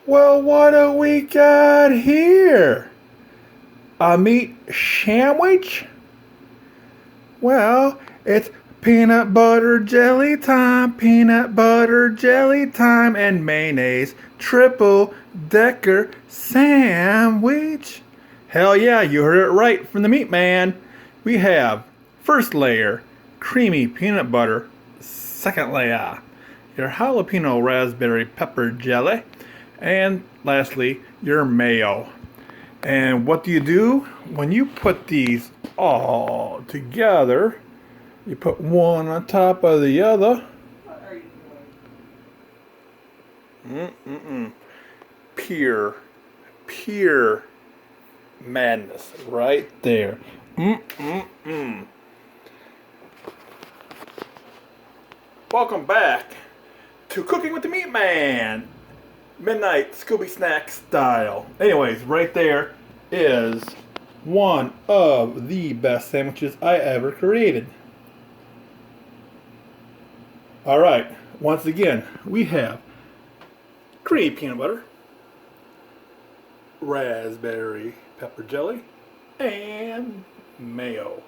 Well, what do we got here? A meat sandwich? Well, it's peanut butter jelly time, and mayonnaise triple decker sandwich. Hell yeah, you heard it right from the meat man. We have first layer, creamy peanut butter, second layer, your jalapeno raspberry pepper jelly, and lastly, your mayo. And what do you do when you put these all together? You put one on top of the other. What are you doing? Pure, pure madness right there. Welcome back to Cooking with the Meat Man. Midnight Scooby Snacks style. Anyways, right there is one of the best sandwiches I ever created. Alright, once again, we have creamy peanut butter, raspberry pepper jelly, and mayo.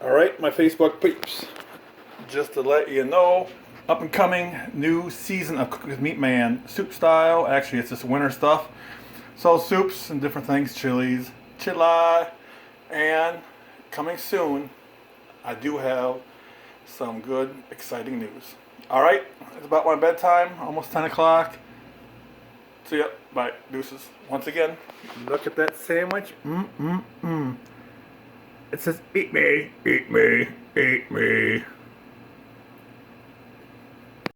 Alright, my Facebook peeps, just to let you know, up and coming new season of Cook with Meat Man soup style. Actually, it's just winter stuff. So soups and different things, chili, and coming soon, I do have some good, exciting news. Alright, it's about my bedtime, almost 10 o'clock. See ya, bye, deuces. Once again, look at that sandwich. It says, eat me, eat me, eat me.